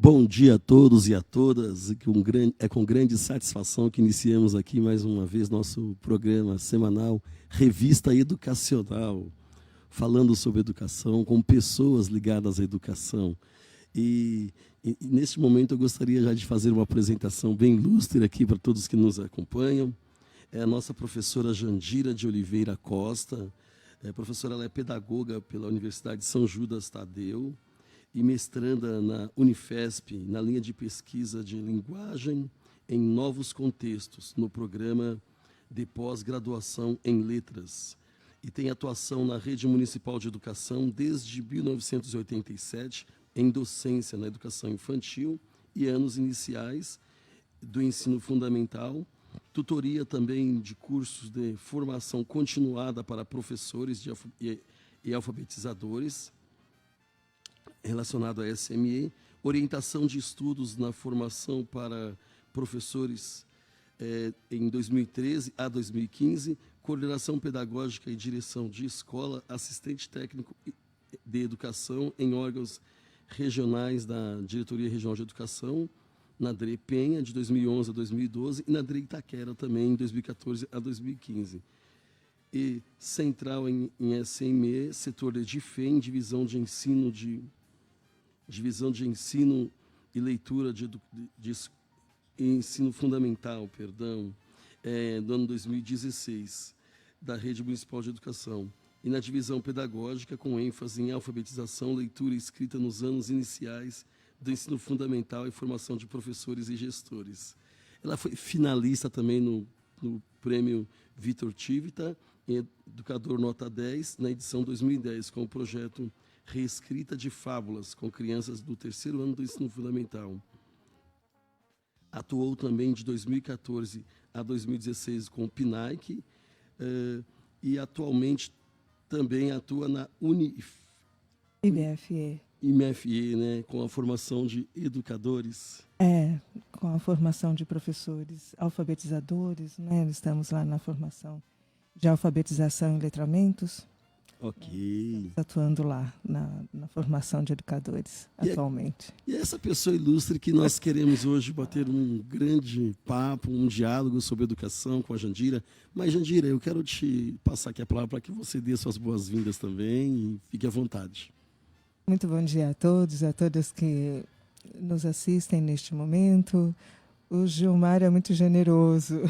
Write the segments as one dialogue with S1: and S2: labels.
S1: Bom dia a todos e a todas. É com grande satisfação que iniciamos aqui mais uma vez nosso programa semanal Revista Educacional, falando sobre educação com pessoas ligadas à educação. E neste momento eu gostaria já de fazer uma apresentação bem ilustre aqui para todos que nos acompanham. É a nossa professora Jandira de Oliveira Costa. Professora, ela é pedagoga pela Universidade de São Judas Tadeu e mestranda na Unifesp, na linha de pesquisa de linguagem em novos contextos, no programa de pós-graduação em letras. E tem atuação na Rede Municipal de Educação desde 1987, em docência na educação infantil e anos iniciais do ensino fundamental, tutoria também de cursos de formação continuada para professores e alfabetizadores, relacionado à SME, orientação de estudos na formação para professores em 2013 a 2015, coordenação pedagógica e direção de escola, assistente técnico de educação em órgãos regionais da Diretoria Regional de Educação, na DRE Penha, de 2011 a 2012, e na DRE Itaquera também, de 2014 a 2015. E central em SME, setor de DIFEM, divisão de ensino e leitura de ensino fundamental, do ano 2016, da Rede Municipal de Educação, e na divisão pedagógica, com ênfase em alfabetização, leitura e escrita nos anos iniciais do ensino fundamental e formação de professores e gestores. Ela foi finalista também no prêmio Vitor Tivita, educador nota 10, na edição 2010, com o projeto Reescrita de Fábulas, com crianças do terceiro ano do ensino fundamental. Atuou também de 2014 a 2016 com o PNAEC e atualmente também atua na IMFE, né, com a formação de educadores.
S2: Com a formação de professores alfabetizadores, né? Estamos lá na formação de alfabetização e letramentos.
S1: Ok.
S2: Estamos atuando lá na formação de educadores atualmente.
S1: E é essa pessoa ilustre que nós queremos hoje bater um grande papo, um diálogo sobre educação com a Jandira. Mas, Jandira, eu quero te passar aqui a palavra para que você dê suas boas-vindas também e fique à vontade.
S2: Muito bom dia a todas que nos assistem neste momento. O Gilmar é muito generoso.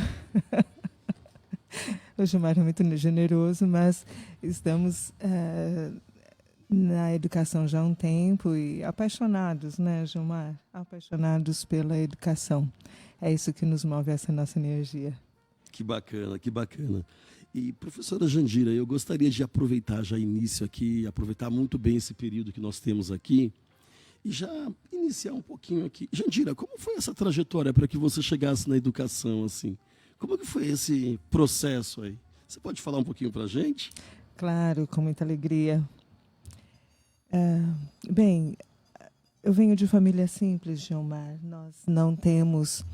S2: O Gilmar é muito generoso, mas estamos na educação já há um tempo e apaixonados, né, Gilmar? Apaixonados pela educação. É isso que nos move, essa nossa energia.
S1: Que bacana, que bacana. E, professora Jandira, eu gostaria de aproveitar já início aqui, aproveitar muito bem esse período que nós temos aqui e já iniciar um pouquinho aqui. Jandira, como foi essa trajetória para que você chegasse na educação assim? Como que foi esse processo aí? Você pode falar um pouquinho para a gente?
S2: Claro, com muita alegria. Bem, eu venho de família simples, Gilmar. Nós não temos,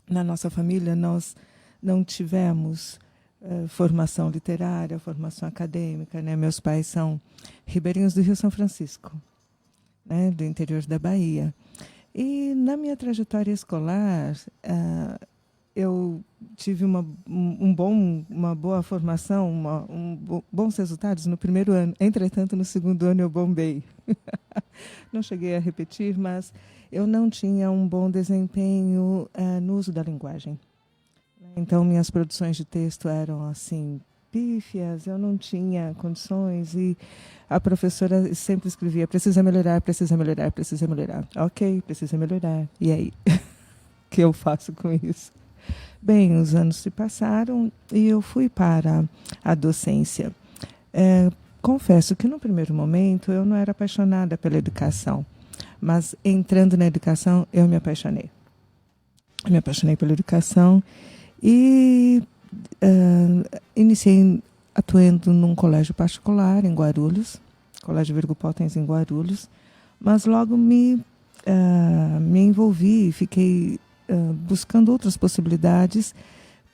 S2: na nossa família, nós não tivemos formação literária, formação acadêmica, né? Meus pais são ribeirinhos do Rio São Francisco, né? Do interior da Bahia. E na minha trajetória escolar, eu tive uma boa formação, bons resultados no primeiro ano. Entretanto, no segundo ano eu bombei. Não cheguei a repetir, mas eu não tinha um bom desempenho no uso da linguagem. Então, minhas produções de texto eram assim, pífias, eu não tinha condições e a professora sempre escrevia: precisa melhorar, precisa melhorar, precisa melhorar. Ok, precisa melhorar. E aí? O que eu faço com isso? Bem, os anos se passaram e eu fui para a docência. Confesso que no primeiro momento eu não era apaixonada pela educação, mas entrando na educação eu me apaixonei. Me apaixonei pela educação e iniciei atuando num colégio particular em Guarulhos, Colégio Virgo Potens em Guarulhos, mas logo me envolvi e fiquei buscando outras possibilidades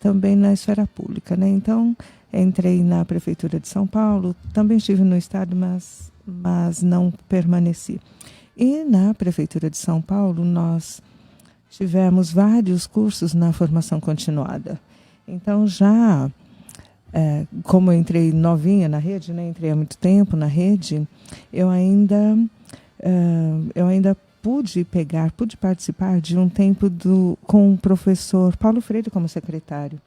S2: também na esfera pública, né? Então, entrei na Prefeitura de São Paulo, também estive no Estado, mas não permaneci. E na Prefeitura de São Paulo, nós tivemos vários cursos na formação continuada. Então, já, como eu entrei novinha na rede, né, entrei há muito tempo na rede, eu ainda pude participar de um tempo com o professor Paulo Freire como secretário.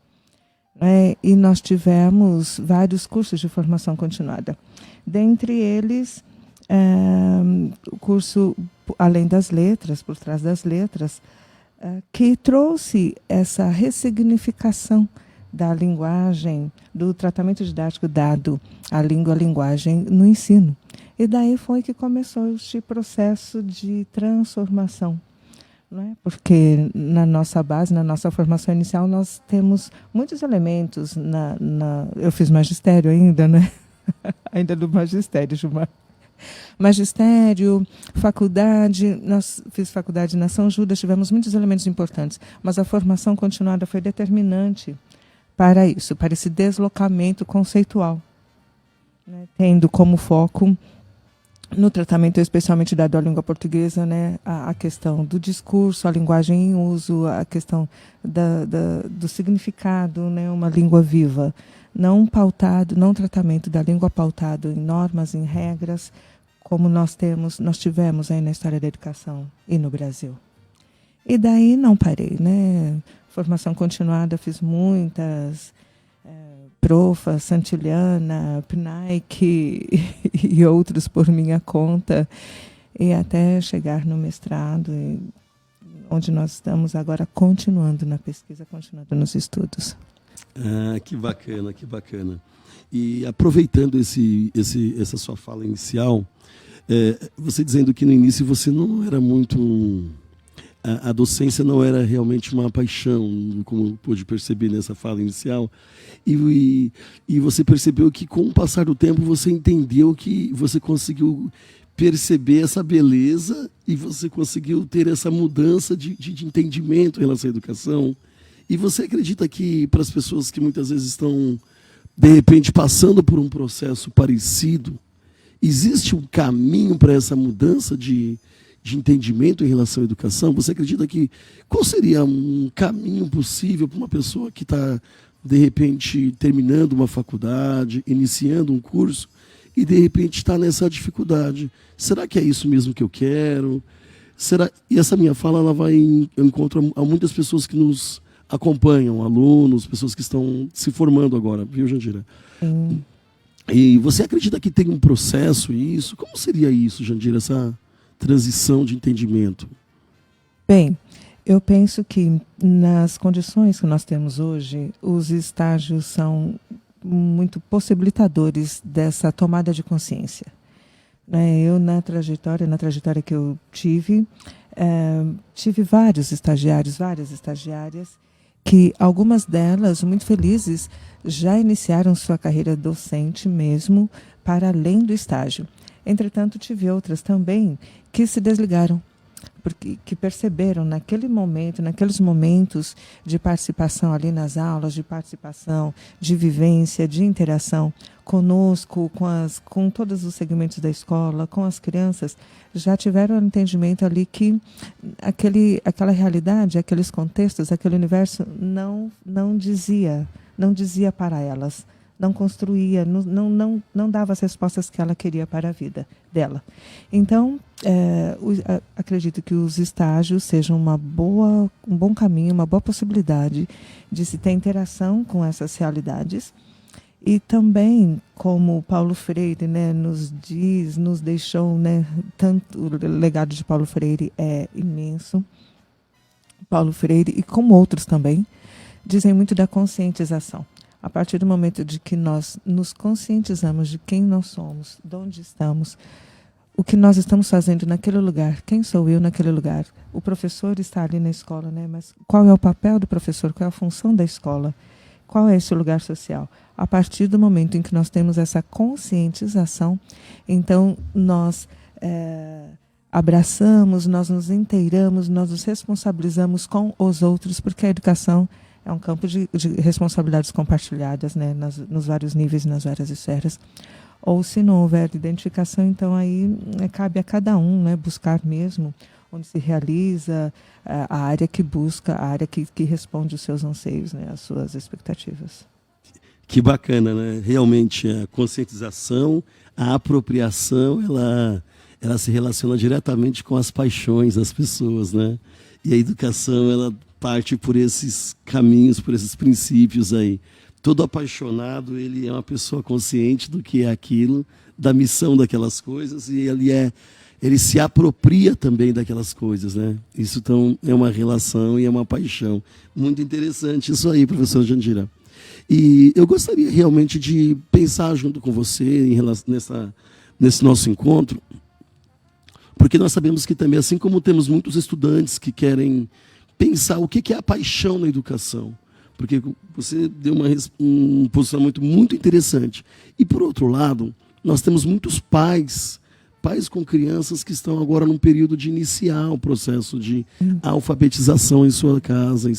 S2: E nós tivemos vários cursos de formação continuada. Dentre eles, o curso Além das Letras, Por Trás das Letras, que trouxe essa ressignificação da linguagem, do tratamento didático dado à língua, à linguagem no ensino. E daí foi que começou este processo de transformação. Não é? Porque na nossa base, na nossa formação inicial, nós temos muitos elementos. Eu fiz magistério ainda, né? Ainda do magistério, Gilmar. Magistério, faculdade, fiz faculdade na São Judas, tivemos muitos elementos importantes, mas a formação continuada foi determinante para isso, para esse deslocamento conceitual, né? Tendo como foco, no tratamento especialmente dado à língua portuguesa, né, a questão do discurso, a linguagem em uso, a questão do significado, né, uma língua viva, não tratamento da língua pautado em normas, em regras, como nós tivemos aí na história da educação e no Brasil. E daí não parei, né? Formação continuada, fiz muitas, Profa, Santiliana, PNAEC e outros por minha conta, e até chegar no mestrado, onde nós estamos agora continuando na pesquisa, continuando nos estudos.
S1: Ah, que bacana, que bacana. E aproveitando essa sua fala inicial, você dizendo que no início você não era muito... A docência não era realmente uma paixão, como pude perceber nessa fala inicial, e você percebeu que com o passar do tempo você entendeu que você conseguiu perceber essa beleza e você conseguiu ter essa mudança de entendimento em relação à educação. E você acredita que para as pessoas que muitas vezes estão, de repente, passando por um processo parecido, existe um caminho para essa mudança de entendimento em relação à educação? Você acredita que qual seria um caminho possível para uma pessoa que está, de repente, terminando uma faculdade, iniciando um curso, e de repente está nessa dificuldade? Será que é isso mesmo que eu quero? E essa minha fala ela vai em encontro a muitas pessoas que nos acompanham, alunos, pessoas que estão se formando agora, viu, Jandira? E você acredita que tem um processo isso? Como seria isso, Jandira, essa transição de entendimento?
S2: Bem, eu penso que nas condições que nós temos hoje, os estágios são muito possibilitadores dessa tomada de consciência. Eu, na trajetória que eu tive vários estagiários, várias estagiárias, que algumas delas, muito felizes, já iniciaram sua carreira docente mesmo para além do estágio. Entretanto, tive outras também que se desligaram, que perceberam naqueles momentos de participação ali nas aulas, de participação, de vivência, de interação conosco, com todos os segmentos da escola, com as crianças, já tiveram um entendimento ali que aquela realidade, aqueles contextos, aquele universo não dizia para elas, não construía, não dava as respostas que ela queria para a vida dela. Então, acredito que os estágios sejam um bom caminho, uma boa possibilidade de se ter interação com essas realidades. E também, como Paulo Freire, né, nos deixou, né, tanto o legado de Paulo Freire é imenso. Paulo Freire, e como outros também, dizem muito da conscientização. A partir do momento de que nós nos conscientizamos de quem nós somos, de onde estamos, o que nós estamos fazendo naquele lugar, quem sou eu naquele lugar. O professor está ali na escola, né? Mas qual é o papel do professor? Qual é a função da escola? Qual é esse lugar social? A partir do momento em que nós temos essa conscientização, então nós abraçamos, nós nos inteiramos, nós nos responsabilizamos com os outros, porque a educação é um campo de responsabilidades compartilhadas, né, nos vários níveis, nas várias esferas, ou se não houver identificação, então aí cabe a cada um, né, buscar mesmo onde se realiza, a área que busca, a área que responde os seus anseios, né, as suas expectativas.
S1: Que bacana, né? Realmente a conscientização, a apropriação, ela se relaciona diretamente com as paixões das pessoas, né? E a educação, ela parte por esses caminhos, por esses princípios aí. Todo apaixonado, ele é uma pessoa consciente do que é aquilo, da missão daquelas coisas, e ele se apropria também daquelas coisas, né? Isso então é uma relação e é uma paixão. Muito interessante isso aí, professor Jandira. E eu gostaria realmente de pensar junto com você nesse nosso encontro, porque nós sabemos que também, assim como temos muitos estudantes que querem pensar o que é a paixão na educação, porque você deu um posicionamento muito interessante. E, por outro lado, nós temos muitos pais com crianças que estão agora num período de iniciar o processo de alfabetização em sua casa,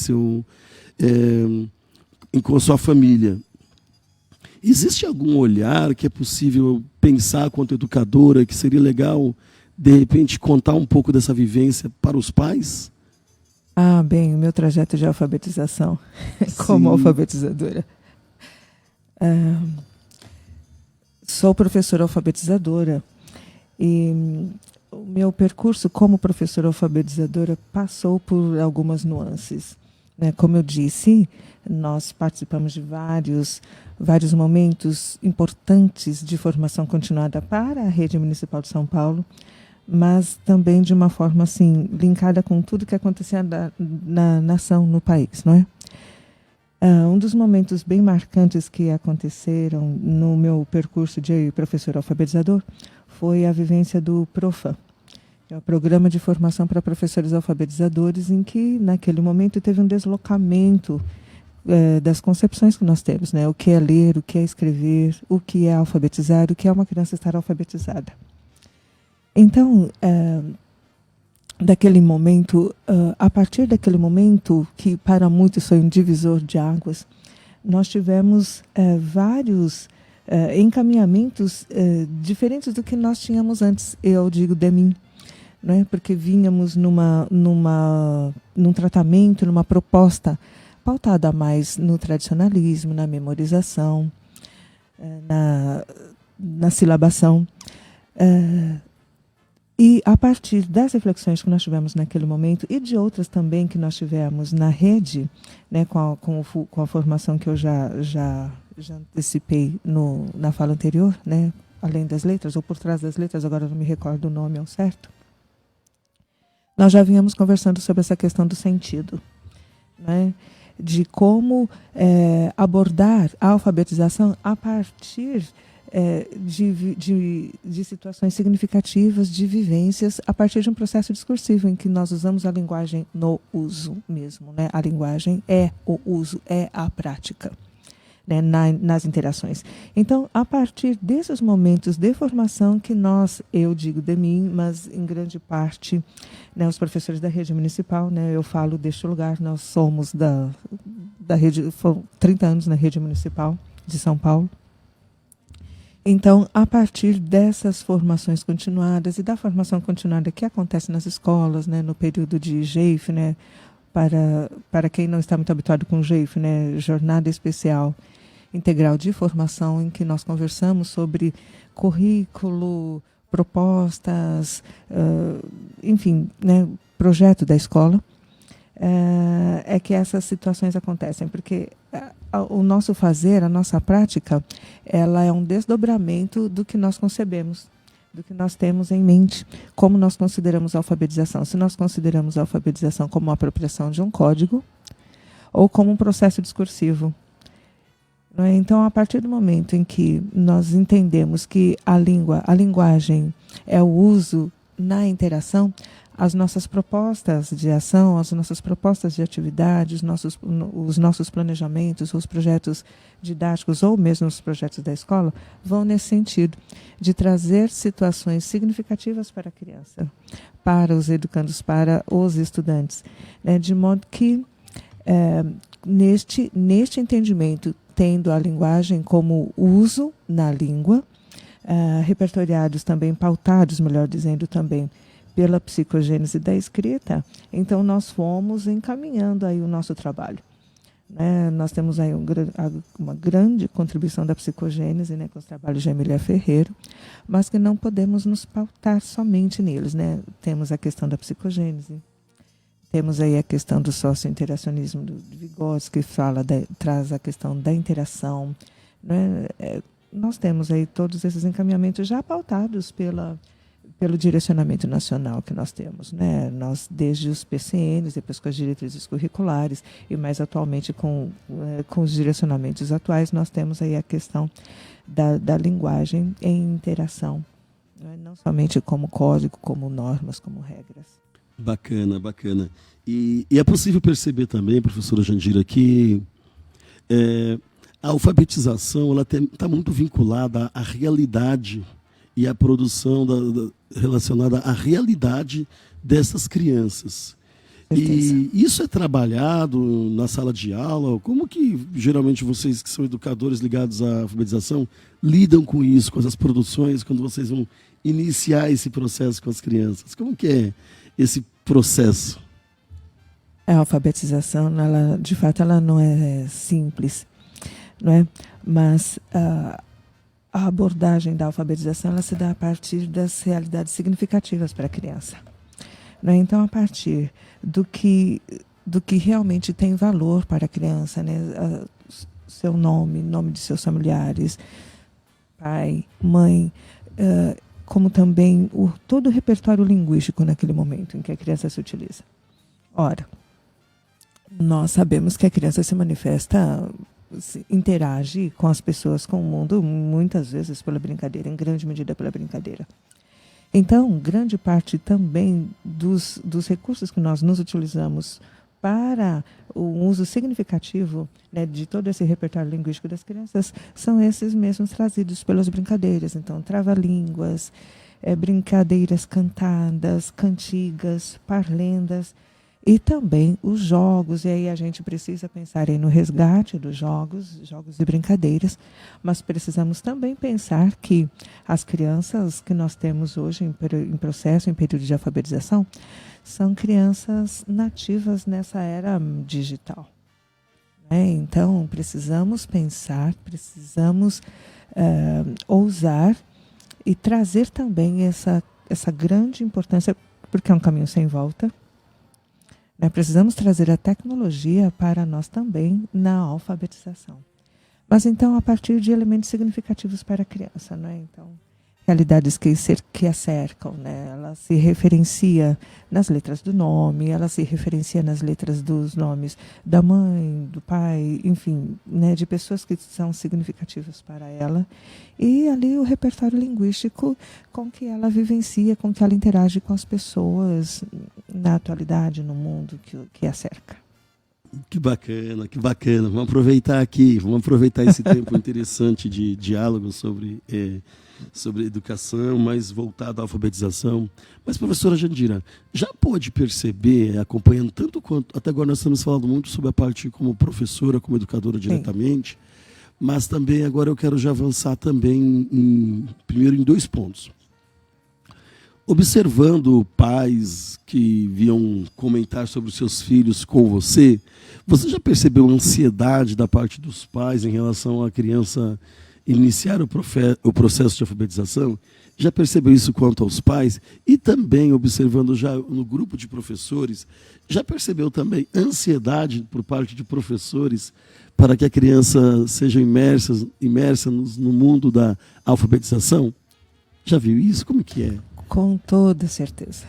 S1: com a sua família. Existe algum olhar que é possível pensar quanto educadora, que seria legal, de repente, contar um pouco dessa vivência para os pais?
S2: Bem, o meu trajeto de alfabetização como alfabetizadora. Sou professora alfabetizadora e o meu percurso como professora alfabetizadora passou por algumas nuances. Como eu disse, nós participamos de vários momentos importantes de formação continuada para a rede municipal de São Paulo, mas também de uma forma assim linkada com tudo que acontecia na nação, no país, não é? Um dos momentos bem marcantes que aconteceram no meu percurso de professor alfabetizador foi a vivência do PROFAM, que é o Programa de Formação para Professores Alfabetizadores, em que, naquele momento, teve um deslocamento das concepções que nós temos, né? O que é ler, o que é escrever, o que é alfabetizar, o que é uma criança estar alfabetizada. Então, daquele momento, a partir daquele momento, que para muitos foi um divisor de águas, nós tivemos vários encaminhamentos diferentes do que nós tínhamos antes, eu digo de mim, né? Porque vínhamos num tratamento, numa proposta pautada mais no tradicionalismo, na memorização, na silabação. E a partir das reflexões que nós tivemos naquele momento e de outras também que nós tivemos na rede, né, com a formação que eu já antecipei na fala anterior, né, além das letras, ou por trás das letras, agora não me recordo o nome ao certo, nós já vínhamos conversando sobre essa questão do sentido, né, de como abordar a alfabetização a partir de situações significativas, de vivências, a partir de um processo discursivo em que nós usamos a linguagem no uso mesmo, né? A linguagem é o uso, é a prática, né? Nas interações. Então, a partir desses momentos de formação que nós, eu digo de mim, mas em grande parte, né, os professores da rede municipal, né, eu falo deste lugar, nós somos da rede, foram 30 anos na rede municipal de São Paulo. Então, a partir dessas formações continuadas e da formação continuada que acontece nas escolas, né, no período de GEIF, né, para quem não está muito habituado com GEIF, né, Jornada Especial Integral de Formação, em que nós conversamos sobre currículo, propostas, enfim, né, projeto da escola, é que essas situações acontecem, porque o nosso fazer, a nossa prática, ela é um desdobramento do que nós concebemos, do que nós temos em mente, como nós consideramos a alfabetização. Se nós consideramos a alfabetização como uma apropriação de um código ou como um processo discursivo. Não é? Então, a partir do momento em que nós entendemos que a linguagem é o uso na interação, as nossas propostas de ação, as nossas propostas de atividade, os nossos planejamentos, os projetos didáticos ou mesmo os projetos da escola vão nesse sentido, de trazer situações significativas para a criança, para os educandos, para os estudantes, né? De modo que, neste entendimento, tendo a linguagem como uso na língua, repertoriados também, pautados, melhor dizendo, também pela psicogênese da escrita, então nós fomos encaminhando aí o nosso trabalho. Nós temos aí uma grande contribuição da psicogênese, né, com os trabalhos de Emília Ferreiro, mas que não podemos nos pautar somente neles. Né? Temos a questão da psicogênese, temos aí a questão do socio-interacionismo do Vygotsky, que traz a questão da interação. Né? Nós temos aí todos esses encaminhamentos já pautados pelo direcionamento nacional que nós temos, né? Nós, desde os PCNs, depois com as diretrizes curriculares e mais atualmente com os direcionamentos atuais, nós temos aí a questão da linguagem em interação, né? Não somente como código, como normas, como regras.
S1: Bacana, bacana. E é possível perceber também, professora Jandira, que a alfabetização está muito vinculada à realidade e à produção relacionada à realidade dessas crianças. E isso é trabalhado na sala de aula? Como que, geralmente, vocês que são educadores ligados à alfabetização lidam com isso, com essas produções, quando vocês vão iniciar esse processo com as crianças? Como que é esse processo?
S2: A alfabetização, ela, de fato, ela não é simples, não é? Mas a abordagem da alfabetização ela se dá a partir das realidades significativas para a criança. Né? Então, a partir do que realmente tem valor para a criança, né? Seu nome de seus familiares, pai, mãe, como também todo o repertório linguístico naquele momento em que a criança se utiliza. Ora, nós sabemos que a criança se manifesta, interage com as pessoas, com o mundo, muitas vezes pela brincadeira, em grande medida pela brincadeira. Então, grande parte também dos recursos que nós nos utilizamos para o uso significativo, né, de todo esse repertório linguístico das crianças são esses mesmos trazidos pelas brincadeiras. Então, trava-línguas, brincadeiras cantadas, cantigas, parlendas, e também os jogos, e aí a gente precisa pensar aí no resgate dos jogos e brincadeiras, mas precisamos também pensar que as crianças que nós temos hoje em processo, em período de alfabetização, são crianças nativas nessa era digital. Né? Então, precisamos pensar, precisamos ousar e trazer também essa grande importância, porque é um caminho sem volta. Precisamos trazer a tecnologia para nós também na alfabetização. Mas, então, a partir de elementos significativos para a criança. Né? Então, realidades que a cercam. Né? Ela se referencia nas letras do nome, ela se referencia nas letras dos nomes da mãe, do pai, enfim, né? De pessoas que são significativas para ela. E ali o repertório linguístico com que ela vivencia, com que ela interage com as pessoas na atualidade, no mundo que a cerca.
S1: Que bacana, que bacana. Vamos aproveitar esse tempo interessante de diálogo sobre educação, mais voltado à alfabetização. Mas, professora Jandira, já pôde perceber, acompanhando tanto quanto... Até agora nós estamos falando muito sobre a parte como professora, como educadora diretamente, mas também agora eu quero já avançar também, primeiro em 2 pontos. Observando pais que vinham comentar sobre os seus filhos com você já percebeu a ansiedade da parte dos pais em relação à criança iniciar o processo de alfabetização? Já percebeu isso quanto aos pais? E também, observando já no grupo de professores, já percebeu também ansiedade por parte de professores para que a criança seja imersa no mundo da alfabetização? Já viu isso? Como que é?
S2: Com toda certeza.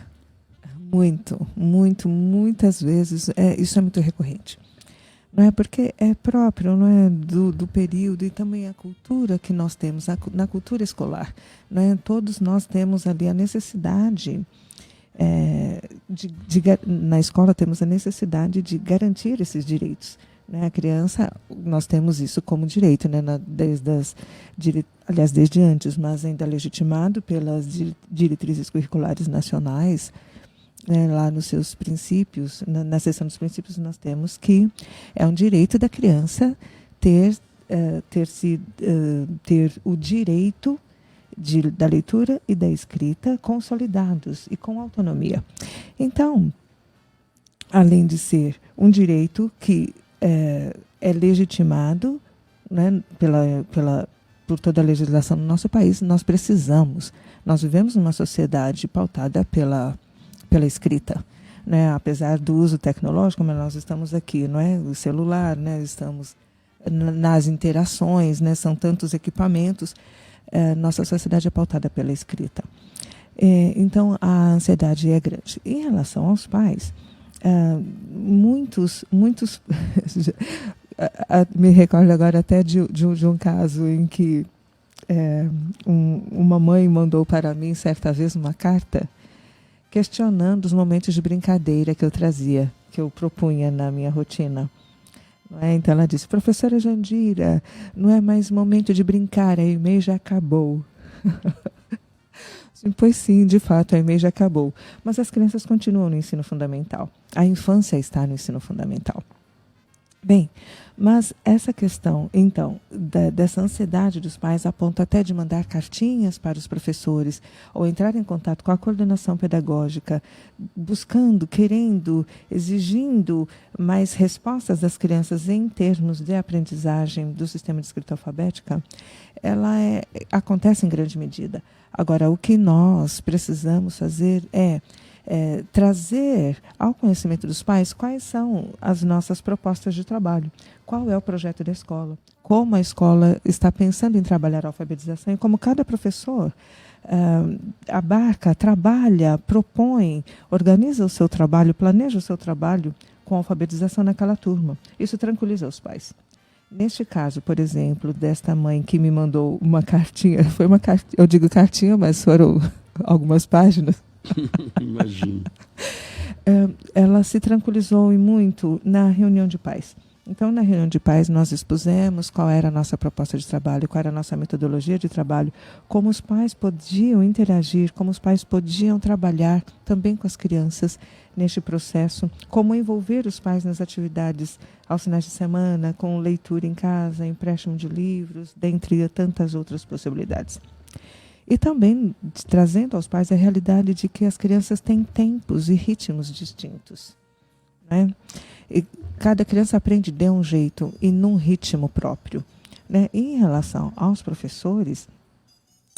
S2: Muitas vezes, isso é muito recorrente. Não é porque é próprio, não é, do período e também a cultura que nós temos, na cultura escolar. Não é? Todos nós temos ali a necessidade, na escola temos a necessidade de garantir esses direitos. Né? A criança, nós temos isso como direito, né? Desde antes, mas ainda legitimado pelas diretrizes curriculares nacionais, né? Lá nos seus princípios, na seção dos princípios, nós temos que é um direito da criança ter o direito da leitura e da escrita consolidados e com autonomia. Então, além de ser um direito que é legitimado, né, por toda a legislação no nosso país, nós vivemos numa sociedade pautada pela escrita. Né, apesar do uso tecnológico, mas nós estamos aqui, não é? O celular, né, estamos nas interações, né, são tantos equipamentos, nossa sociedade é pautada pela escrita. Então, a ansiedade é grande. Em relação aos pais, muitos me recordo agora até de um caso em que uma mãe mandou para mim, certa vez, uma carta questionando os momentos de brincadeira que eu trazia, que eu propunha na minha rotina. Então ela disse: professora Jandira, não é mais momento de brincar, a EMEI já acabou. Pois sim, de fato, a EMEI já acabou. Mas as crianças continuam no ensino fundamental. A infância está no ensino fundamental. Bem, mas essa questão, então, dessa ansiedade dos pais, a ponto até de mandar cartinhas para os professores ou entrar em contato com a coordenação pedagógica, buscando, querendo, exigindo mais respostas das crianças em termos de aprendizagem do sistema de escrita alfabética, ela acontece em grande medida. Agora, o que nós precisamos fazer é trazer ao conhecimento dos pais quais são as nossas propostas de trabalho, qual é o projeto da escola, como a escola está pensando em trabalhar a alfabetização e como cada professor abarca, trabalha, propõe, organiza o seu trabalho, planeja o seu trabalho com a alfabetização naquela turma. Isso tranquiliza os pais. Neste caso, por exemplo, desta mãe que me mandou uma cartinha, foi uma cartinha, eu digo cartinha, mas foram algumas páginas.
S1: Imagino.
S2: Ela se tranquilizou e muito na reunião de pais. Então, na reunião de pais, nós expusemos qual era a nossa proposta de trabalho, qual era a nossa metodologia de trabalho, como os pais podiam interagir, como os pais podiam trabalhar também com as crianças neste processo, como envolver os pais nas atividades aos finais de semana, com leitura em casa, empréstimo de livros, dentre tantas outras possibilidades. E também trazendo aos pais a realidade de que as crianças têm tempos e ritmos distintos. Né? E cada criança aprende de um jeito e num ritmo próprio. Né? E em relação aos professores,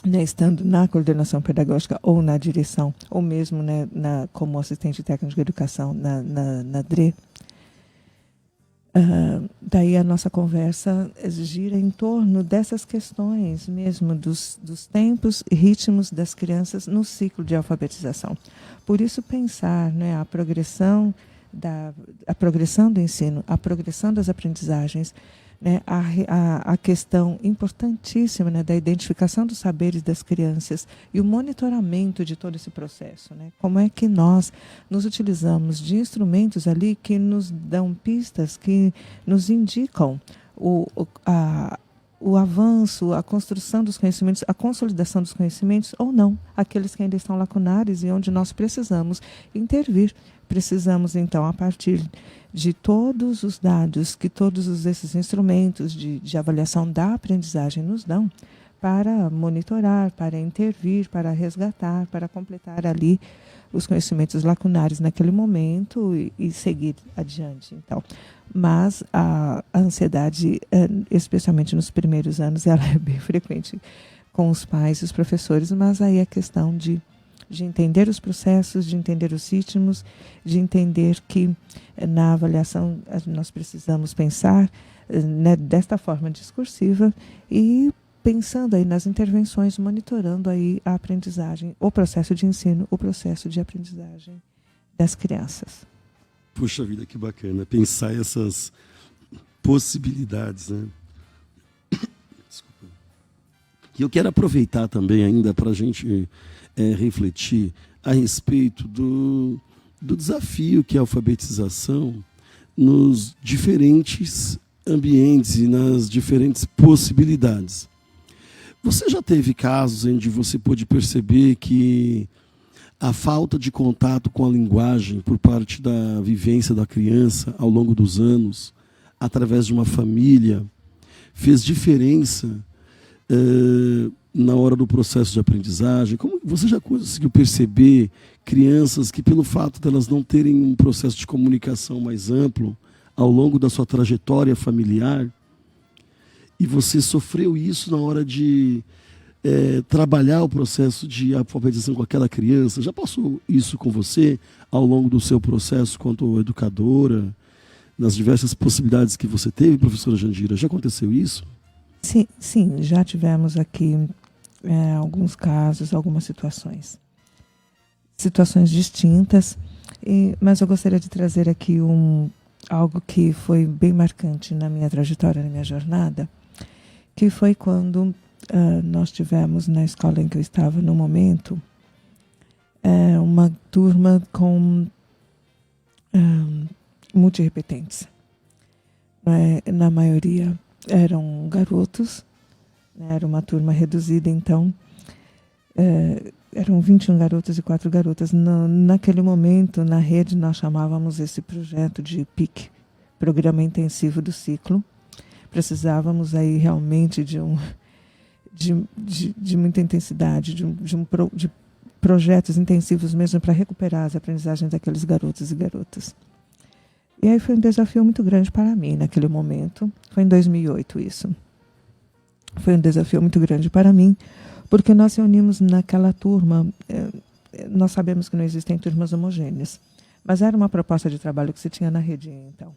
S2: né, estando na coordenação pedagógica ou na direção, ou mesmo, né, como assistente técnico de educação na DRE, daí a nossa conversa gira em torno dessas questões mesmo, dos tempos e ritmos das crianças no ciclo de alfabetização. Por isso pensar, né, a progressão do ensino, a progressão das aprendizagens, né, a questão importantíssima, né, da identificação dos saberes das crianças e o monitoramento de todo esse processo. Né? Como é que nós nos utilizamos de instrumentos ali que nos dão pistas, que nos indicam o avanço, a construção dos conhecimentos, a consolidação dos conhecimentos ou não, aqueles que ainda estão lacunares e onde nós precisamos intervir. Precisamos, então, a partir de todos os dados que todos esses instrumentos de avaliação da aprendizagem nos dão, para monitorar, para intervir, para resgatar, para completar ali os conhecimentos lacunares naquele momento e seguir adiante. Então, mas a ansiedade, especialmente nos primeiros anos, ela é bem frequente com os pais e os professores, mas aí a questão de entender os processos, de entender os ritmos, de entender que na avaliação nós precisamos pensar, né, desta forma discursiva e pensando aí nas intervenções, monitorando aí a aprendizagem, o processo de ensino, o processo de aprendizagem das crianças.
S1: Puxa vida, que bacana pensar essas possibilidades, né? Desculpa. E eu quero aproveitar também ainda para a gente refletir a respeito do desafio que é a alfabetização nos diferentes ambientes e nas diferentes possibilidades. Você já teve casos onde você pôde perceber que a falta de contato com a linguagem por parte da vivência da criança ao longo dos anos, através de uma família, fez diferença na hora do processo de aprendizagem? Como você já conseguiu perceber crianças que, pelo fato de elas não terem um processo de comunicação mais amplo ao longo da sua trajetória familiar, e você sofreu isso na hora de trabalhar o processo de alfabetização com aquela criança? Já passou isso com você ao longo do seu processo quanto educadora, nas diversas possibilidades que você teve, professora Jandira? Já aconteceu isso?
S2: Sim, já tivemos aqui alguns casos, algumas situações distintas, mas eu gostaria de trazer aqui algo que foi bem marcante na minha trajetória, na minha jornada, que foi quando nós tivemos na escola em que eu estava no momento uma turma com multirrepetentes. Na maioria eram garotos, né? Era uma turma reduzida, então eram 21 garotos e 4 garotas. Naquele momento, na rede, nós chamávamos esse projeto de PIC, Programa Intensivo do Ciclo. Precisávamos aí realmente de muita intensidade, de projetos intensivos mesmo para recuperar as aprendizagens daqueles garotos e garotas. E aí foi um desafio muito grande para mim naquele momento. Foi em 2008 isso. Foi um desafio muito grande para mim, porque nós reunimos naquela turma, nós sabemos que não existem turmas homogêneas, mas era uma proposta de trabalho que se tinha na rede, então.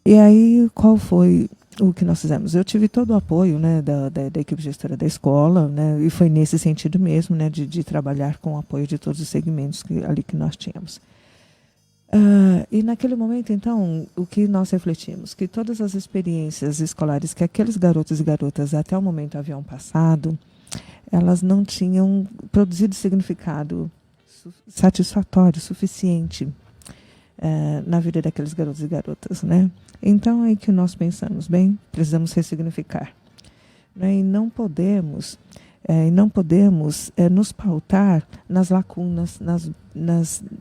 S2: E aí, qual foi o que nós fizemos? Eu tive todo o apoio, né, da equipe gestora da escola, né, e foi nesse sentido mesmo, né, de trabalhar com o apoio de todos os segmentos ali que nós tínhamos. E naquele momento, então, o que nós refletimos? Que todas as experiências escolares que aqueles garotos e garotas até o momento haviam passado, elas não tinham produzido significado satisfatório, suficiente na vida daqueles garotos e garotas, né? Então, é aí que nós pensamos, bem, precisamos ressignificar, né? E não podemos nos pautar nas lacunas,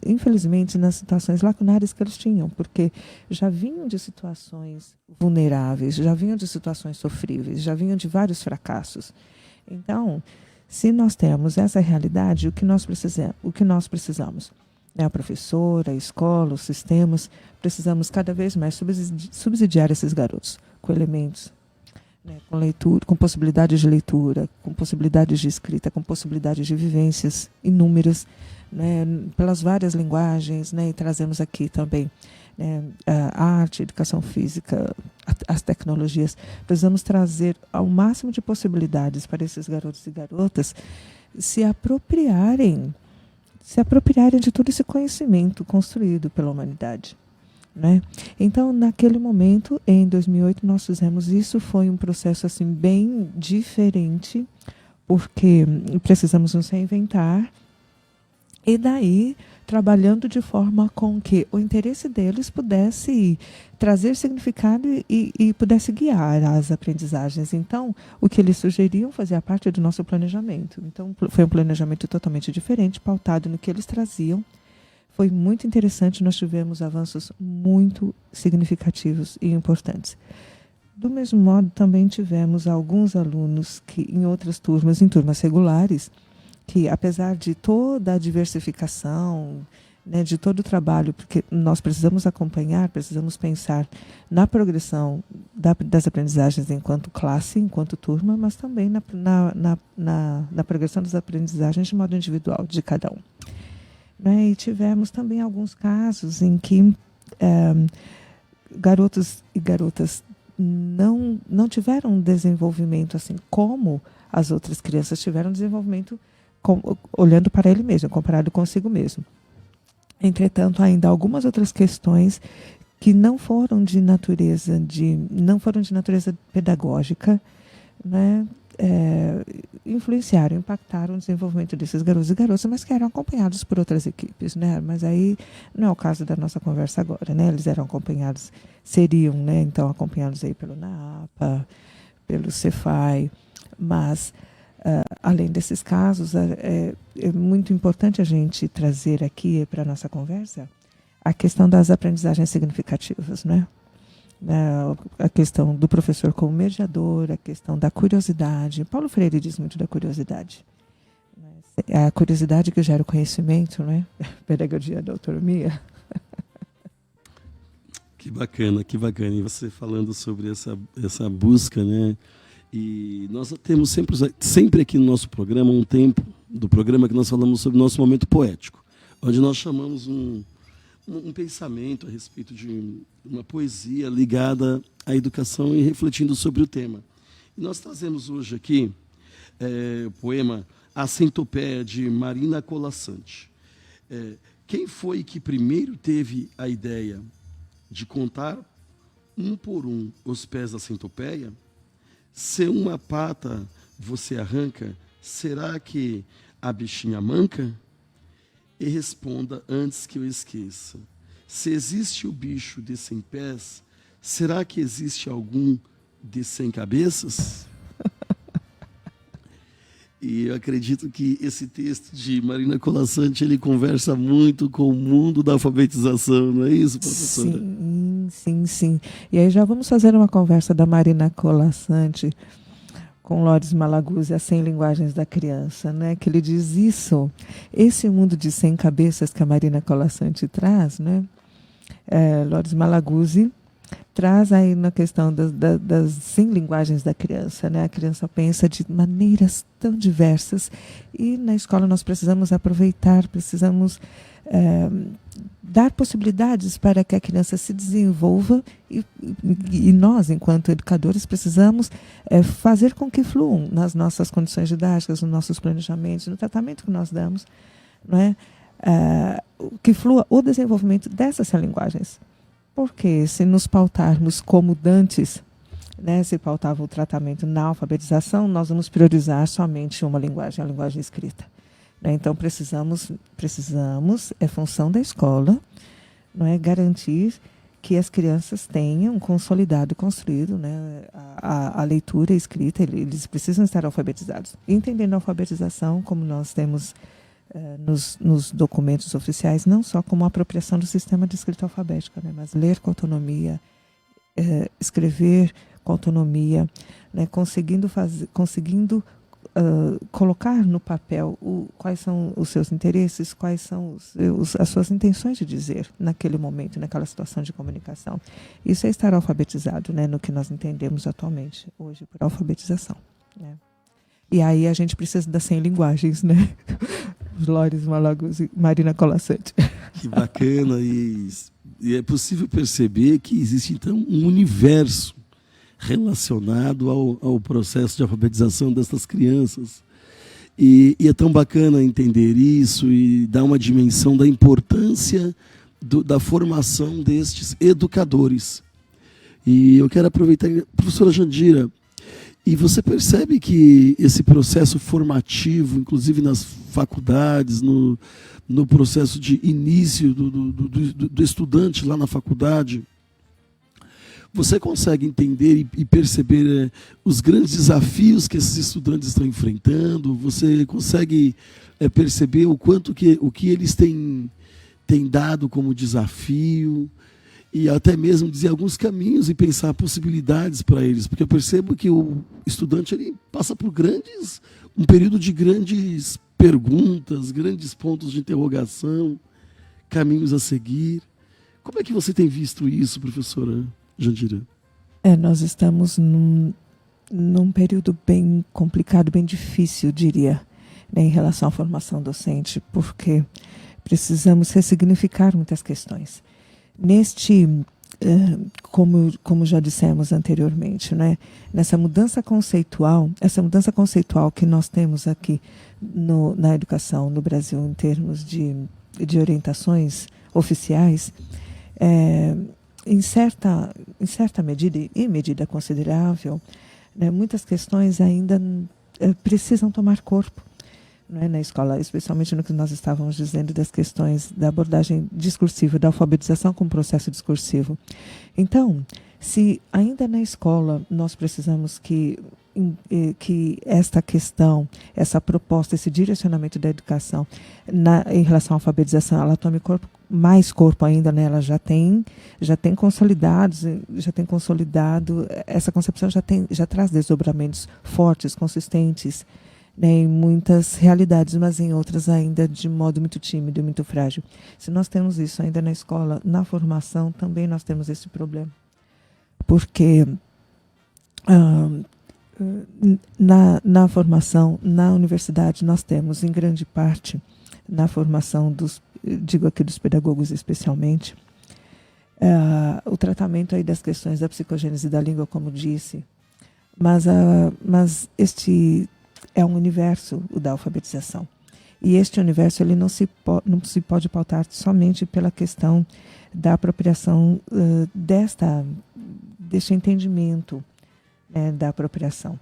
S2: infelizmente, nas situações lacunares que eles tinham, porque já vinham de situações vulneráveis, já vinham de situações sofríveis, já vinham de vários fracassos. Então, se nós temos essa realidade, o que nós precisamos? A professora, a escola, os sistemas, precisamos cada vez mais subsidiar esses garotos com elementos, né, com leitura, com possibilidades de leitura, com possibilidades de escrita, com possibilidades de vivências inúmeras, né, pelas várias linguagens, né, e trazemos aqui também, né, a arte, a educação física, as tecnologias. Precisamos trazer ao máximo de possibilidades para esses garotos e garotas se apropriarem de todo esse conhecimento construído pela humanidade, né? Então, naquele momento, em 2008, nós fizemos isso. Foi um processo assim bem diferente, porque precisamos nos reinventar, e daí trabalhando de forma com que o interesse deles pudesse trazer significado e pudesse guiar as aprendizagens. Então, o que eles sugeriam fazia parte do nosso planejamento. Então, foi um planejamento totalmente diferente, pautado no que eles traziam. Foi muito interessante, nós tivemos avanços muito significativos e importantes. Do mesmo modo, também tivemos alguns alunos que, em outras turmas, em turmas regulares, que, apesar de toda a diversificação, né, de todo o trabalho, porque nós precisamos acompanhar, precisamos pensar na progressão das aprendizagens enquanto classe, enquanto turma, mas também na progressão das aprendizagens de modo individual, de cada um. Né, e tivemos também alguns casos em que garotos e garotas não tiveram um desenvolvimento assim como as outras crianças tiveram desenvolvimento olhando para ele mesmo, comparado consigo mesmo. Entretanto, ainda há algumas outras questões que não foram de natureza pedagógica, né, influenciaram, impactaram o desenvolvimento desses garotos e garotas, mas que eram acompanhados por outras equipes, né? Mas aí não é o caso da nossa conversa agora, né? Eles seriam, né, então acompanhados aí pelo NAPA, pelo Cefai, mas além desses casos, é muito importante a gente trazer aqui para a nossa conversa a questão das aprendizagens significativas, né? A questão do professor como mediador, a questão da curiosidade. Paulo Freire diz muito da curiosidade. A curiosidade que gera o conhecimento, né? Pedagogia da autonomia.
S1: Que bacana, que bacana. E você falando sobre essa busca, né? E nós temos sempre aqui no nosso programa um tempo do programa que nós falamos sobre o nosso momento poético, onde nós chamamos um pensamento a respeito de uma poesia ligada à educação e refletindo sobre o tema. E nós trazemos hoje aqui o poema A Centopeia, de Marina Colasanti. Quem foi que primeiro teve a ideia de contar um por um os pés da centopeia? Se uma pata você arranca, será que a bichinha manca? E responda antes que eu esqueça. Se existe o bicho de 100 pés, será que existe algum de 100 cabeças? E eu acredito que esse texto de Marina Colasanti, ele conversa muito com o mundo da alfabetização, não é isso, professora?
S2: Sim. E aí já vamos fazer uma conversa da Marina Colasanti com Loris Malaguzzi, As 100 Linguagens da Criança, né? Que ele diz isso, esse mundo de 100 cabeças que a Marina Colasanti traz, né? Loris Malaguzzi traz aí na questão das 100 linguagens da criança, né? A criança pensa de maneiras tão diversas e na escola nós precisamos aproveitar, precisamos dar possibilidades para que a criança se desenvolva e nós, enquanto educadores, precisamos fazer com que fluam nas nossas condições didáticas, nos nossos planejamentos, no tratamento que nós damos, não é? Que flua o desenvolvimento dessas linguagens. Porque se nos pautarmos como dantes, né, se pautava o tratamento na alfabetização, nós vamos priorizar somente uma linguagem, a linguagem escrita. Né? Então, precisamos, é função da escola, não é, garantir que as crianças tenham consolidado e construído, né, a leitura e a escrita, eles precisam estar alfabetizados. Entendendo a alfabetização, como nós temos nos documentos oficiais, não só como apropriação do sistema de escrita alfabética, né, mas ler com autonomia, escrever com autonomia, né, conseguindo colocar no papel quais são os seus interesses, quais são as suas intenções de dizer naquele momento, naquela situação de comunicação. Isso é estar alfabetizado, né, no que nós entendemos atualmente, hoje, por alfabetização. Né? E aí a gente precisa das 100 linguagens, né? Loris Malaguzzi, Marina Colasanti.
S1: Que bacana. E é possível perceber que existe, então, um universo relacionado ao processo de alfabetização dessas crianças. E é tão bacana entender isso e dar uma dimensão da importância da formação destes educadores. E eu quero aproveitar, professora Jandira, e você percebe que esse processo formativo, inclusive nas faculdades, no processo de início do estudante lá na faculdade, você consegue entender e perceber os grandes desafios que esses estudantes estão enfrentando? Você consegue perceber o quanto o que eles têm dado como desafio? E até mesmo dizer alguns caminhos e pensar possibilidades para eles, porque eu percebo que o estudante ele passa por um período de grandes perguntas, grandes pontos de interrogação, caminhos a seguir. Como é que você tem visto isso, professora Jandira?
S2: Nós estamos num período bem complicado, bem difícil, diria, né, em relação à formação docente, porque precisamos ressignificar muitas questões. Como já dissemos anteriormente, né, nessa mudança conceitual, que nós temos aqui na educação no Brasil, em termos de orientações oficiais, em certa medida, e medida considerável, né, muitas questões ainda precisam tomar corpo, né, na escola, especialmente no que nós estávamos dizendo das questões da abordagem discursiva, da alfabetização como processo discursivo. Então, se ainda na escola nós precisamos que esta questão, essa proposta, esse direcionamento da educação em relação à alfabetização, ela tome corpo, mais corpo ainda, né? Ela já tem consolidado essa concepção, já traz desdobramentos fortes, consistentes, né, em muitas realidades, mas em outras ainda de modo muito tímido e muito frágil. Se nós temos isso ainda na escola, na formação, também nós temos esse problema. Porque na formação, na universidade, nós temos, em grande parte, na formação dos pedagogos especialmente, o tratamento aí das questões da psicogênese da língua, como disse, mas este é um universo, o da alfabetização. E este universo ele não se pode pautar somente pela questão da apropriação deste entendimento, né, da apropriação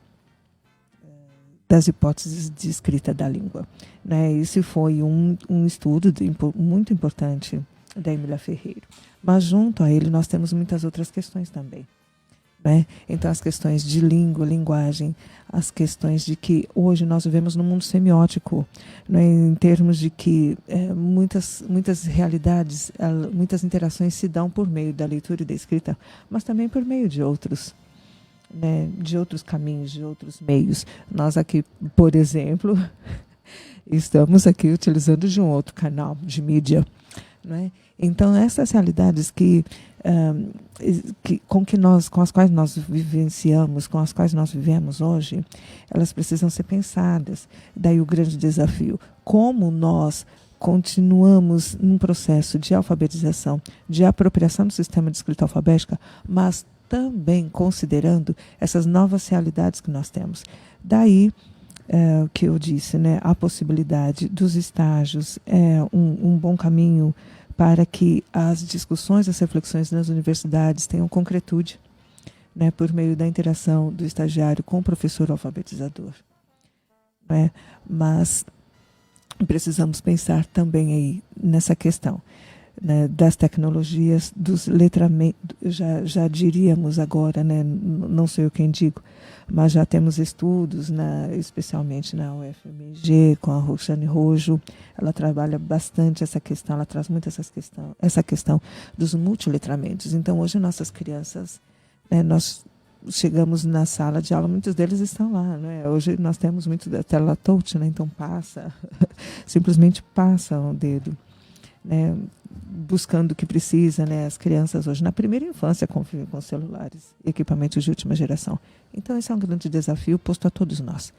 S2: das hipóteses de escrita da língua, né? Esse foi um estudo muito importante da Emília Ferreiro. Mas junto a ele nós temos muitas outras questões também, né? Então as questões de língua, linguagem, as questões de que hoje nós vivemos num mundo semiótico, né, em termos de que muitas realidades, muitas interações se dão por meio da leitura e da escrita, mas também por meio de outros, né, de outros caminhos, de outros meios. Nós aqui, por exemplo, estamos aqui utilizando de um outro canal de mídia, né? Então essas realidades com as quais nós vivenciamos, com as quais nós vivemos hoje, elas precisam ser pensadas. Daí o grande desafio: como nós continuamos num processo de alfabetização, de apropriação do sistema de escrita alfabética, mas também considerando essas novas realidades que nós temos. Daí, o que eu disse, né, a possibilidade dos estágios é um bom caminho para que as discussões, as reflexões nas universidades tenham concretude, né, por meio da interação do estagiário com o professor alfabetizador, né? Mas precisamos pensar também aí nessa questão, né, das tecnologias, dos letramentos, já diríamos agora, né, não sou eu quem digo, mas já temos estudos, especialmente na UFMG, com a Roxane Rojo. Ela trabalha bastante essa questão, ela traz muito essa questão dos multiletramentos. Então, hoje, nossas crianças, né, nós chegamos na sala de aula, muitos deles estão lá, né? Hoje nós temos muito da tela touch, né? Então simplesmente passa o dedo, né, buscando o que precisa, né? As crianças hoje, na primeira infância, convivem com celulares, equipamentos de última geração. Então, esse é um grande desafio posto a todos nós.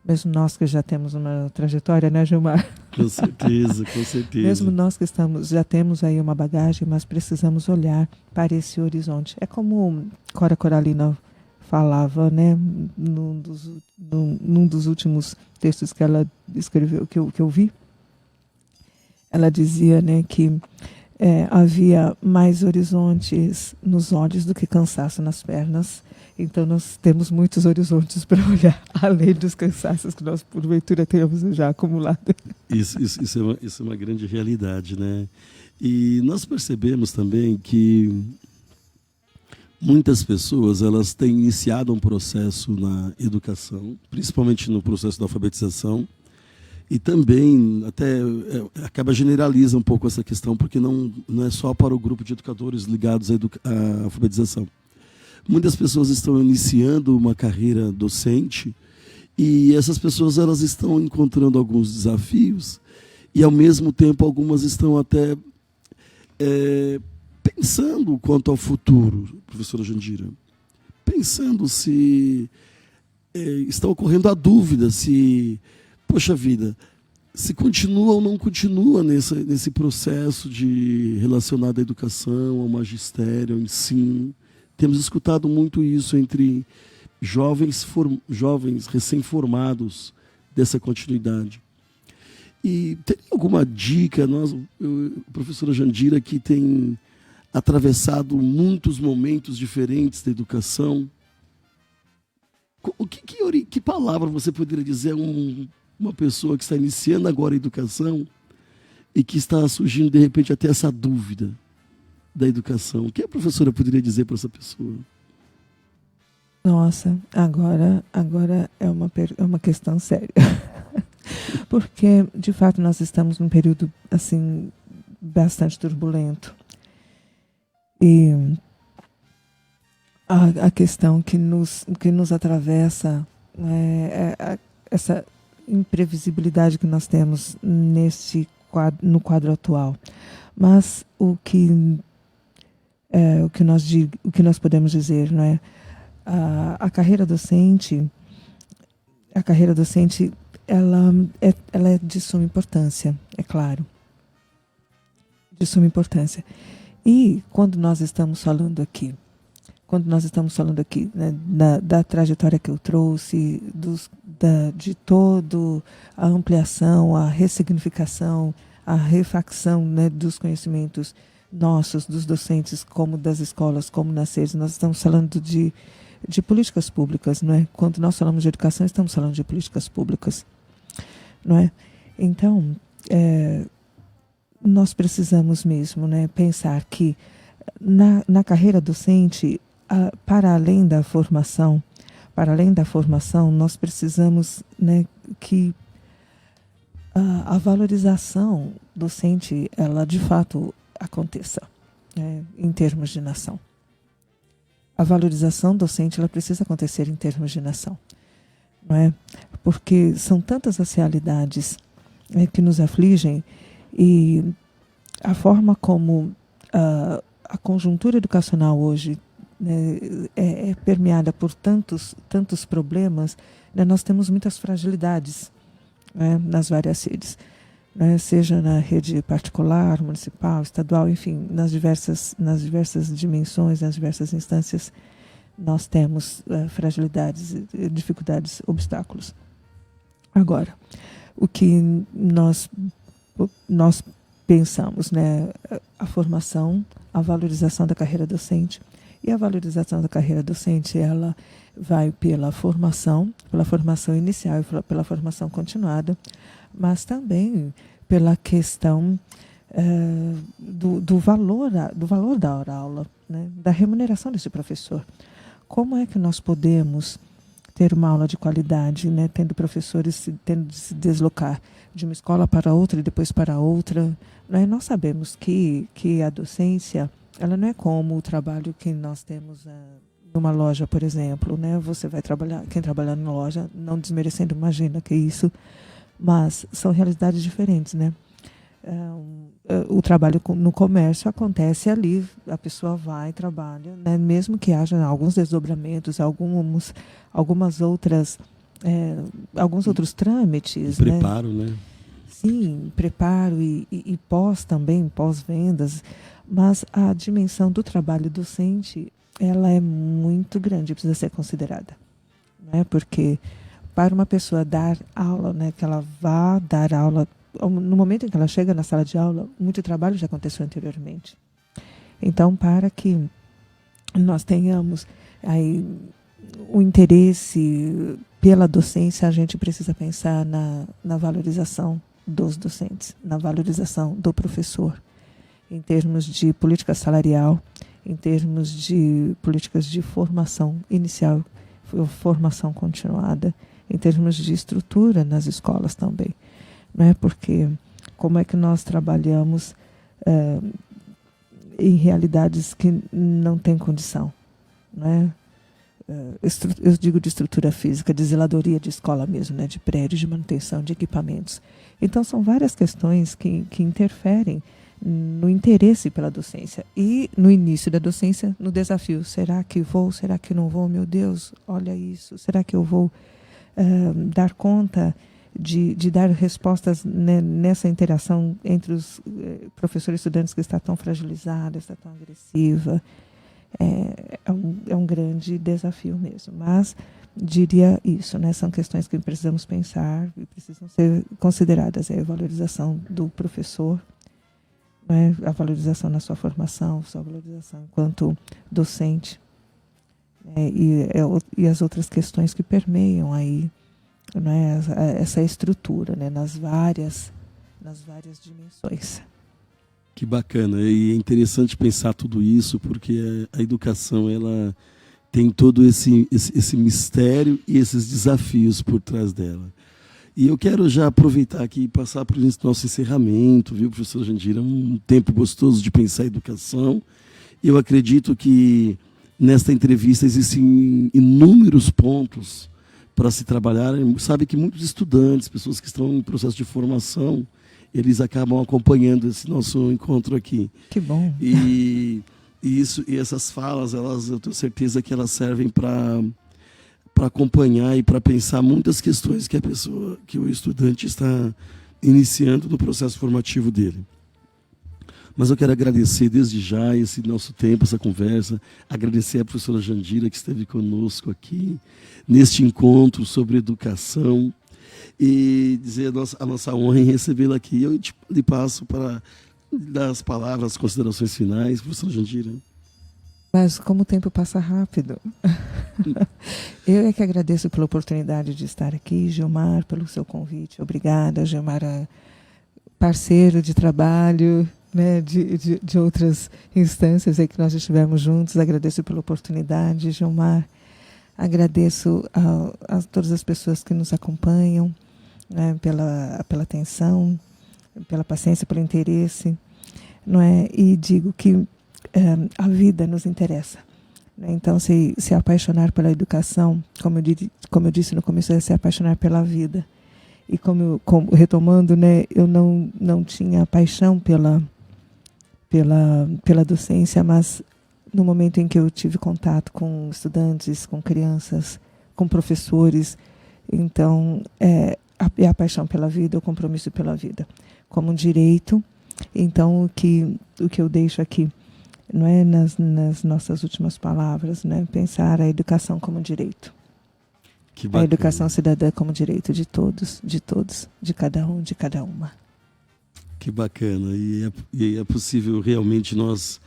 S2: Mesmo nós que já temos uma trajetória, né, Gilmar?
S1: Com certeza, com certeza.
S2: Mesmo nós que já temos aí uma bagagem, mas precisamos olhar para esse horizonte. É como Cora Coralina falava, né, num dos últimos textos que ela escreveu, que eu vi. Ela dizia, né, que havia mais horizontes nos olhos do que cansaço nas pernas. Então, nós temos muitos horizontes para olhar, além dos cansaços que nós, porventura, temos já acumulado.
S1: Isso é uma grande realidade, né? E nós percebemos também que muitas pessoas elas têm iniciado um processo na educação, principalmente no processo da alfabetização, e também até generaliza um pouco essa questão, porque não é só para o grupo de educadores ligados à alfabetização. Muitas pessoas estão iniciando uma carreira docente e essas pessoas elas estão encontrando alguns desafios e, ao mesmo tempo, algumas estão até pensando quanto ao futuro, professora Jandira. Pensando se está ocorrendo a dúvida se, poxa vida, se continua ou não continua nesse processo de relacionado à educação, ao magistério, ao ensino. Temos escutado muito isso entre jovens recém-formados dessa continuidade. E tem alguma dica, professora Jandira, que tem atravessado muitos momentos diferentes da educação? Que palavra você poderia dizer a uma pessoa que está iniciando agora a educação e que está surgindo, de repente, até essa dúvida da educação? O que a professora poderia dizer para essa pessoa?
S2: Nossa, agora é uma questão séria. Porque, de fato, nós estamos num período assim bastante turbulento. E a questão que nos atravessa essa imprevisibilidade que nós temos no quadro atual. Mas o que nós podemos dizer, não é? A carreira docente, ela é de suma importância, é claro, de suma importância. E quando nós estamos falando aqui, né, da trajetória que eu trouxe, de toda a ampliação, a ressignificação, a refacção, né, dos conhecimentos nossos, dos docentes, como das escolas, como nas redes, nós estamos falando de políticas públicas, não é? Quando nós falamos de educação, estamos falando de políticas públicas, não é? Então, nós precisamos mesmo, né, pensar que na carreira docente, para além da formação, nós precisamos, né, que a valorização docente, ela de fato aconteça, né, em termos de nação. A valorização docente, ela precisa acontecer em termos de nação, não é? Porque são tantas as realidades, né, que nos afligem, e a forma como a conjuntura educacional hoje, né, é permeada por tantos problemas, né, nós temos muitas fragilidades, né, nas várias redes, né, seja na rede particular, municipal, estadual, enfim, nas diversas dimensões, nas diversas instâncias, nós temos fragilidades, dificuldades, obstáculos. Agora, o que nós pensamos, né, a formação, a valorização da carreira docente. E a valorização da carreira docente, ela vai pela formação inicial e pela formação continuada, mas também pela questão do valor da aula, né, da remuneração desse professor. Como é que nós podemos ter uma aula de qualidade, né, tendo professores tendo de se deslocar de uma escola para outra e depois para outra, né? Nós sabemos que a docência, ela não é como o trabalho que nós temos numa loja, por exemplo, né? Você vai trabalhar, quem trabalha na loja, não desmerecendo, imagina que isso, mas são realidades diferentes, né? O trabalho no comércio acontece ali, a pessoa vai e trabalha, né? Mesmo que haja alguns desdobramentos, alguns outros trâmites.
S1: Preparo, né?
S2: Sim, preparo e pós-vendas, mas a dimensão do trabalho docente, ela é muito grande, precisa ser considerada, né? Porque para uma pessoa dar aula, né, que ela vá dar aula, no momento em que ela chega na sala de aula, muito trabalho já aconteceu anteriormente. Então, para que nós tenhamos aí o interesse pela docência, a gente precisa pensar na valorização dos docentes, na valorização do professor, em termos de política salarial, em termos de políticas de formação inicial, formação continuada, em termos de estrutura nas escolas também, né? Porque como é que nós trabalhamos em realidades que não têm condição, né? Eu digo de estrutura física, de zeladoria de escola mesmo, né? De prédios, de manutenção, de equipamentos. Então, são várias questões que interferem no interesse pela docência. E, no início da docência, no desafio. Será que vou? Será que não vou? Meu Deus, olha isso. Será que eu vou dar conta de dar respostas, né, nessa interação entre os professores e estudantes que está tão fragilizada, está tão agressiva? É um grande desafio mesmo, mas diria isso, né? São questões que precisamos pensar e precisam ser consideradas. A valorização do professor, né? A valorização na sua formação, sua valorização enquanto docente, né? E as outras questões que permeiam aí, né, essa estrutura, né, nas várias dimensões.
S1: Que bacana, e é interessante pensar tudo isso, porque a educação, ela tem todo esse mistério e esses desafios por trás dela. E eu quero já aproveitar aqui e passar para o nosso encerramento, viu, professora Jandira? Um tempo gostoso de pensar a educação. Eu acredito que nesta entrevista existem inúmeros pontos para se trabalhar. Sabe que muitos estudantes, pessoas que estão em processo de formação, eles acabam acompanhando esse nosso encontro aqui.
S2: Que bom.
S1: E essas falas, eu tenho certeza que elas servem para acompanhar e para pensar muitas questões que o estudante está iniciando no processo formativo dele. Mas eu quero agradecer desde já esse nosso tempo, essa conversa, agradecer a professora Jandira que esteve conosco aqui, neste encontro sobre educação, e dizer a nossa honra em recebê-la aqui. Eu lhe passo para dar as palavras, as considerações finais, professora Jandira.
S2: Mas como o tempo passa rápido. Eu é que agradeço pela oportunidade de estar aqui, Gilmar, pelo seu convite. Obrigada, Gilmar, parceiro de trabalho, né, de outras instâncias aí que nós estivemos juntos. Agradeço pela oportunidade, Gilmar. Agradeço a todas as pessoas que nos acompanham, né, pela atenção, pela paciência, pelo interesse. Não é? E digo que a vida nos interessa. Né? Então, se apaixonar pela educação, como eu disse no começo, é se apaixonar pela vida. E retomando, né, eu não tinha paixão pela docência, mas no momento em que eu tive contato com estudantes, com crianças, com professores, então é a paixão pela vida, o compromisso pela vida, como um direito. Então o que eu deixo aqui, não é, nas nossas últimas palavras, né, pensar a educação como um direito. A educação cidadã como direito de todos, de cada um, de cada uma.
S1: Que bacana. E é possível realmente nós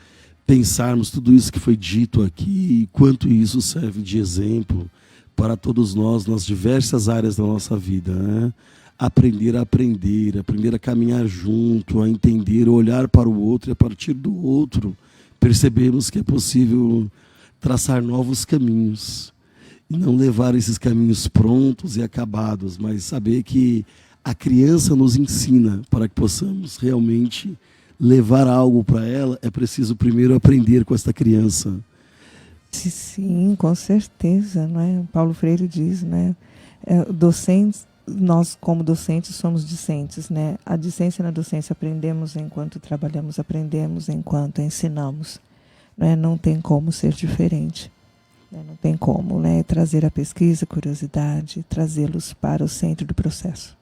S1: pensarmos tudo isso que foi dito aqui e quanto isso serve de exemplo para todos nós nas diversas áreas da nossa vida, né? Aprender a caminhar junto, a entender, olhar para o outro, e a partir do outro percebemos que é possível traçar novos caminhos e não levar esses caminhos prontos e acabados, mas saber que a criança nos ensina. Para que possamos realmente levar algo para ela, é preciso primeiro aprender com esta criança.
S2: Sim, com certeza, não é? Paulo Freire diz, né? Docentes, nós como docentes somos discentes, né? A discência na docência aprendemos enquanto trabalhamos, aprendemos enquanto ensinamos, né? Não tem como ser diferente, né? Não tem como, né? Trazer a pesquisa, a curiosidade, trazê-los para o centro do processo.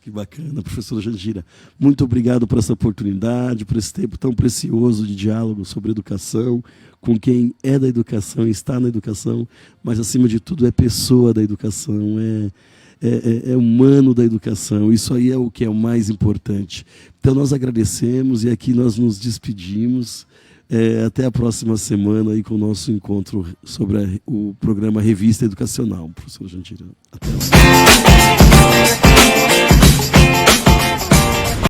S1: Que bacana, professora Jandira. Muito obrigado por essa oportunidade, por esse tempo tão precioso de diálogo sobre educação, com quem é da educação, está na educação, mas, acima de tudo, é pessoa da educação, é humano da educação. Isso aí é o que é o mais importante. Então, nós agradecemos e aqui nós nos despedimos. Até a próxima semana aí com o nosso encontro sobre o programa Revista Educacional. Professora Jandira, até lá.